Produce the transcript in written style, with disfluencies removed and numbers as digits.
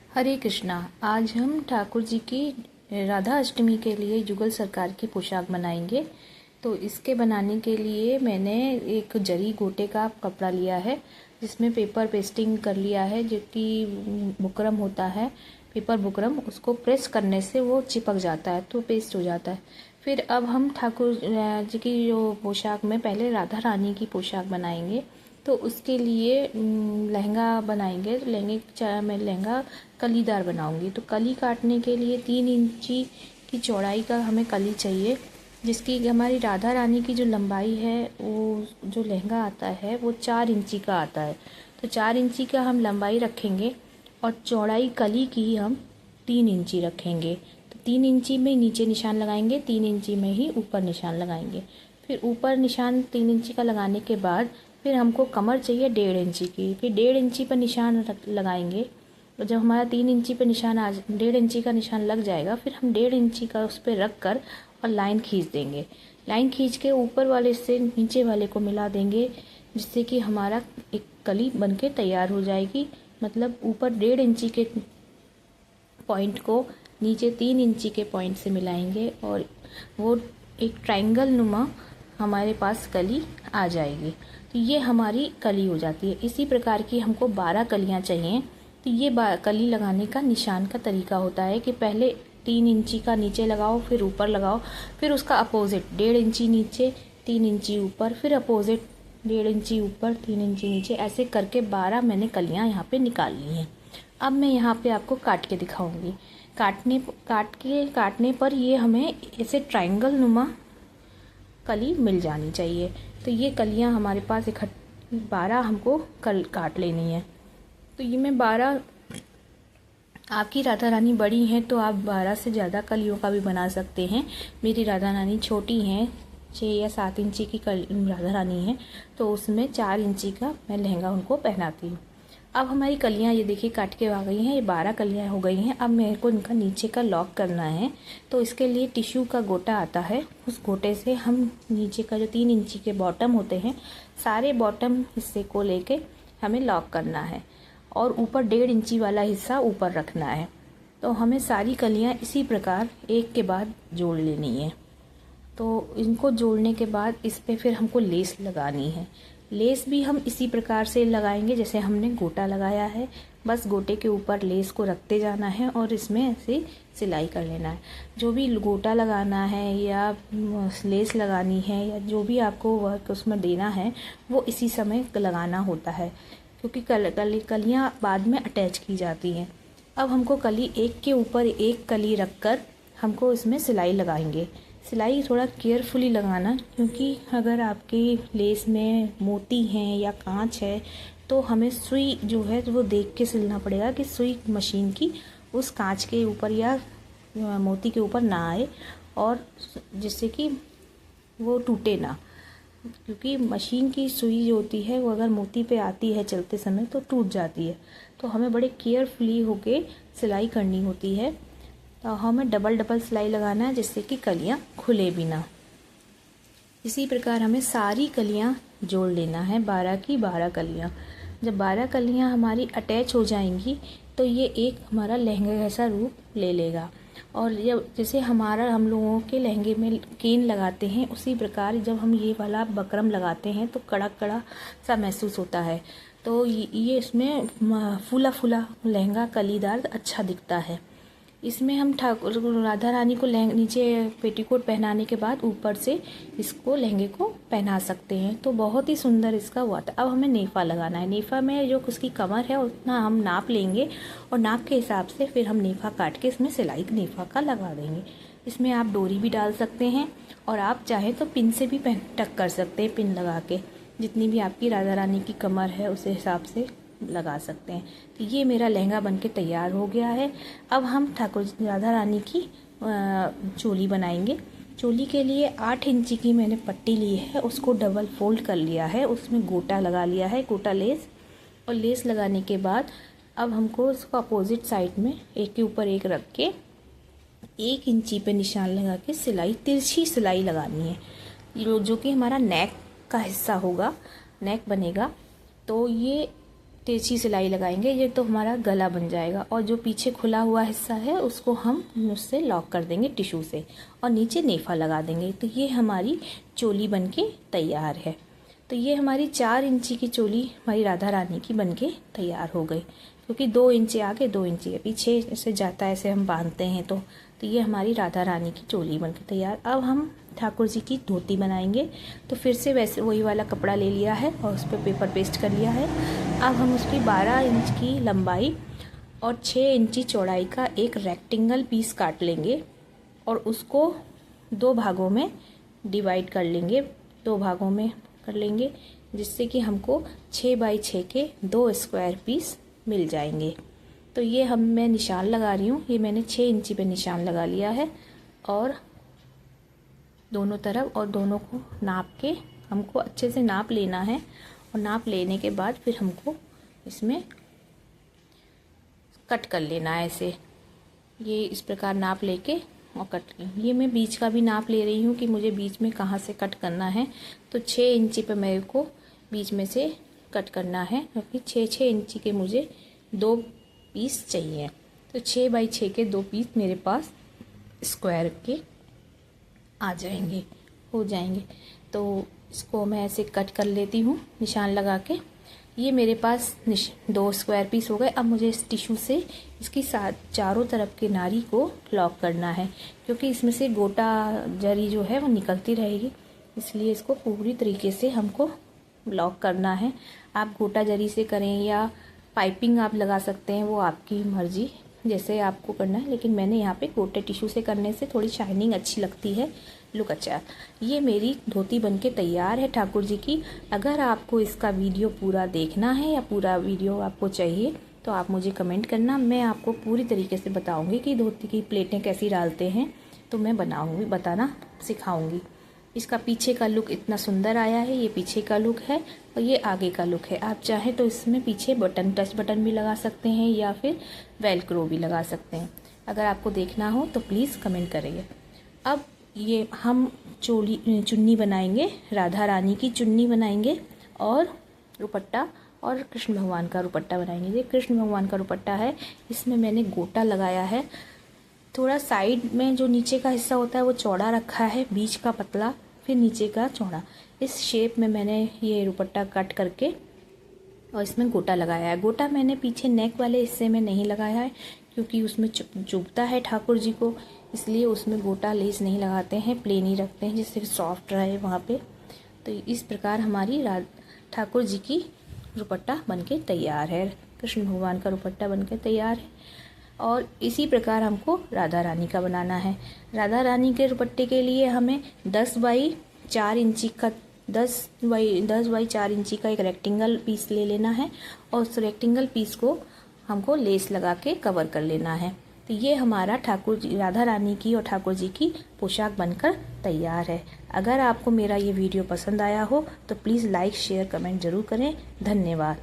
हरे कृष्णा। आज हम ठाकुर जी की राधा अष्टमी के लिए युगल सरकार की पोशाक बनाएंगे। तो इसके बनाने के लिए मैंने एक जरी गोटे का कपड़ा लिया है, जिसमें पेपर पेस्टिंग कर लिया है, जो कि बुकरम होता है, पेपर बुकरम। उसको प्रेस करने से वो चिपक जाता है, तो पेस्ट हो जाता है। फिर अब हम ठाकुर जी की जो पोशाक में पहले राधा रानी की पोशाक बनाएंगे। तो उसके लिए लहंगा बनाएंगे। तो मैं लहंगा कलीदार बनाऊंगी। तो कली काटने के लिए 3 इंची की चौड़ाई का हमें कली चाहिए, जिसकी हमारी राधा रानी की जो लंबाई है, वो जो लहंगा आता है वो 4 इंची का आता है। तो 4 इंची का हम लंबाई रखेंगे और चौड़ाई कली की हम 3 इंची रखेंगे। तो 3 इंची में नीचे निशान लगाएंगे, 3 इंची में ही ऊपर निशान लगाएंगे। फिर ऊपर निशान 3 इंची का लगाने के बाद फिर हमको कमर चाहिए 1.5 इंची की। फिर 1.5 इंची पर निशान लगाएंगे। तो जब हमारा 3 इंची पर निशान 1.5 इंची का निशान लग जाएगा, फिर हम 1.5 इंची का उस पर रख कर और लाइन खींच देंगे। लाइन खींच के ऊपर वाले से नीचे वाले को मिला देंगे, जिससे कि हमारा एक कली बनके तैयार हो जाएगी। मतलब ऊपर 1.5 इंची के पॉइंट को नीचे 3 इंची के पॉइंट से मिलाएंगे और वो एक ट्रायंगल नुमा हमारे पास कली आ जाएगी। तो ये हमारी कली हो जाती है। इसी प्रकार की हमको 12 कलियां चाहिए। तो ये कली लगाने का निशान का तरीका होता है कि पहले 3 इंची का नीचे लगाओ, फिर ऊपर लगाओ, फिर उसका अपोजिट 1.5 इंची नीचे, 3 इंची ऊपर, फिर अपोजिट 1.5 इंची ऊपर, 3 इंची नीचे, ऐसे करके 12 मैंने कलियां यहाँ पे निकाल ली हैं। अब मैं यहाँ पे आपको काट के दिखाऊंगी। काटने पर ये हमें ऐसे ट्रायंगल नुमा कली मिल जानी चाहिए। तो ये कलियां हमारे पास 12 हमको काट लेनी है। तो ये मैं 12, आपकी राधा रानी बड़ी हैं तो आप 12 से ज़्यादा कलियों का भी बना सकते हैं। मेरी राधा रानी छोटी हैं, 6 या 7 इंची की राधा रानी है, तो उसमें 4 इंची का मैं लहंगा उनको पहनाती हूँ। अब हमारी कलियां ये देखिए काट के आ गई हैं। ये 12 कलियां हो गई हैं। अब मेरे को इनका नीचे का लॉक करना है। तो इसके लिए टिश्यू का गोटा आता है, उस गोटे से हम नीचे का जो 3 इंची के बॉटम होते हैं, सारे बॉटम हिस्से को लेके हमें लॉक करना है और ऊपर 1.5 इंची वाला हिस्सा ऊपर रखना है। तो हमें सारी कलियां इसी प्रकार एक के बाद जोड़ लेनी है। तो इनको जोड़ने के बाद इस पे फिर हमको लेस लगानी है। लेस भी हम इसी प्रकार से लगाएंगे जैसे हमने गोटा लगाया है। बस गोटे के ऊपर लेस को रखते जाना है और इसमें ऐसे सिलाई कर लेना है। जो भी गोटा लगाना है या लेस लगानी है या जो भी आपको वर्क उसमें देना है, वो इसी समय लगाना होता है, क्योंकि कलियाँ बाद में अटैच की जाती हैं। अब हमको कली एक के ऊपर एक कली रख कर हमको इसमें सिलाई लगाएंगे। सिलाई थोड़ा केयरफुली लगाना, क्योंकि अगर आपकी लेस में मोती हैं या कांच है तो हमें सुई जो है वो देख के सिलना पड़ेगा कि सुई मशीन की उस कांच के ऊपर या मोती के ऊपर ना आए, और जिससे कि वो टूटे ना, क्योंकि मशीन की सुई जो होती है वो अगर मोती पे आती है चलते समय तो टूट जाती है। तो हमें बड़े केयरफुली होके सिलाई करनी होती है। तो हमें डबल सिलाई लगाना है, जिससे कि कलियां खुले भी ना। इसी प्रकार हमें सारी कलियां जोड़ लेना है, 12 की 12 कलियां। जब 12 कलियां हमारी अटैच हो जाएंगी तो ये एक हमारा लहंगे जैसा रूप ले लेगा। और जब जैसे हम लोगों के लहंगे में केन लगाते हैं, उसी प्रकार जब हम ये वाला बकरम लगाते हैं तो कड़ा कड़ा सा महसूस होता है। तो ये इसमें फूला फूला लहंगा कलीदार अच्छा दिखता है। इसमें हम ठाकुर राधा रानी को नीचे पेटीकोट पहनाने के बाद ऊपर से इसको लहंगे को पहना सकते हैं। तो बहुत ही सुंदर इसका हुआ था। अब हमें नेफा लगाना है। नेफा में जो उसकी कमर है उतना हम नाप लेंगे और नाप के हिसाब से फिर हम नेफा काट के इसमें सिलाई नेफा का लगा देंगे। इसमें आप डोरी भी डाल सकते हैं और आप चाहें तो पिन से भी टक कर सकते हैं, पिन लगा के जितनी भी आपकी राधा रानी की कमर है उस हिसाब से लगा सकते हैं। तो ये मेरा लहंगा बनके तैयार हो गया है। अब हम ठाकुर राधा रानी की चोली बनाएंगे। चोली के लिए 8 इंची की मैंने पट्टी ली है, उसको डबल फोल्ड कर लिया है, उसमें गोटा लगा लिया है, गोटा लेस। और लेस लगाने के बाद अब हमको उसको अपोजिट साइड में एक के ऊपर एक रख के 1 इंची पे निशान लगा के सिलाई, तिरछी सिलाई लगानी है, जो कि हमारा नेक का हिस्सा होगा, नेक बनेगा। तो ये तिरछी सिलाई लगाएंगे, ये तो हमारा गला बन जाएगा। और जो पीछे खुला हुआ हिस्सा है उसको हम उससे लॉक कर देंगे टिश्यू से और नीचे नेफा लगा देंगे। तो ये हमारी चोली बनके तैयार है। तो ये हमारी 4 इंची की चोली हमारी राधा रानी की बनके तैयार हो गई, क्योंकि 2 इंची आगे 2 इंची है पीछे से जाता है, ऐसे हम बांधते हैं। तो ये हमारी राधा रानी की चोली बनके तैयार। अब हम ठाकुर जी की धोती बनाएंगे। तो फिर से वैसे वही वाला कपड़ा ले लिया है और उस पर पेपर पेस्ट कर लिया है। अब हम उसकी 12 इंच की लंबाई और 6 इंची चौड़ाई का एक रेक्टेंगल पीस काट लेंगे और उसको 2 भागों में डिवाइड कर लेंगे, 2 भागों में कर लेंगे, जिससे कि हमको 6 बाई 6 के 2 स्क्वायर पीस मिल जाएंगे। तो ये मैं निशान लगा रही हूँ, ये मैंने 6 इंची पे निशान लगा लिया है और दोनों तरफ, और दोनों को नाप के हमको अच्छे से नाप लेना है। और नाप लेने के बाद फिर हमको इसमें कट कर लेना है ऐसे, ये इस प्रकार नाप लेके और कट। ये मैं बीच का भी नाप ले रही हूँ कि मुझे बीच में कहाँ से कट करना है। तो 6 इंची पे मेरे को बीच में से कट करना है, क्योंकि 6 इंची के मुझे 2 पीस चाहिए। तो 6 बाई 6 के 2 पीस मेरे पास स्क्वायर के आ जाएंगे, हो जाएंगे। तो इसको मैं ऐसे कट कर लेती हूँ निशान लगा के। ये मेरे पास 2 स्क्वायर पीस हो गए। अब मुझे इस टिश्यू से इसकी चारों तरफ के नारी को लॉक करना है, क्योंकि इसमें से गोटा जरी जो है वो निकलती रहेगी, इसलिए इसको पूरी तरीके से हमको लॉक करना है। आप गोटा जरी से करें या पाइपिंग आप लगा सकते हैं, वो आपकी मर्जी, जैसे आपको करना है। लेकिन मैंने यहाँ पे गोटे टिश्यू से करने से थोड़ी शाइनिंग अच्छी लगती है, लुक अच्छा। ये मेरी धोती बनके तैयार है ठाकुर जी की। अगर आपको इसका वीडियो पूरा देखना है या पूरा वीडियो आपको चाहिए तो आप मुझे कमेंट करना, मैं आपको पूरी तरीके से बताऊंगी कि धोती की प्लेटें कैसी डालते हैं। तो मैं बताना सिखाऊंगी। इसका पीछे का लुक इतना सुंदर आया है, ये पीछे का लुक है और ये आगे का लुक है। आप चाहें तो इसमें पीछे बटन, टच बटन भी लगा सकते हैं या फिर वेलक्रो भी लगा सकते हैं। अगर आपको देखना हो तो प्लीज़ कमेंट करिए। अब ये हम चुन्नी बनाएंगे, राधा रानी की चुन्नी बनाएंगे और दुपट्टा और कृष्ण भगवान का दुपट्टा बनाएंगे। ये कृष्ण भगवान का दुपट्टा है, इसमें मैंने गोटा लगाया है। थोड़ा साइड में जो नीचे का हिस्सा होता है वो चौड़ा रखा है, बीच का पतला, फिर नीचे का चौड़ा। इस शेप में मैंने ये दुपट्टा कट करके और इसमें गोटा लगाया है। गोटा मैंने पीछे नेक वाले हिस्से में नहीं लगाया है, क्योंकि उसमें चुभता है ठाकुर जी को, इसलिए उसमें गोटा लेस नहीं लगाते हैं, प्लेन ही रखते हैं जिससे सॉफ्ट रहे वहाँ पे। तो इस प्रकार हमारी ठाकुर जी की दुपट्टा बनके तैयार है, कृष्ण भगवान का दुपट्टा बनके तैयार है। और इसी प्रकार हमको राधा रानी का बनाना है। राधा रानी के दुपट्टे के लिए हमें 10 बाई 4 इंची का 10 बाई 4 इंची का एक रेक्टेंगल पीस ले लेना है और उस रेक्टेंगल पीस को हमको लेस लगा के कवर कर लेना है। तो ये हमारा राधा रानी की और ठाकुर जी की पोशाक बनकर तैयार है। अगर आपको मेरा ये वीडियो पसंद आया हो तो प्लीज़ लाइक, शेयर, कमेंट जरूर करें। धन्यवाद।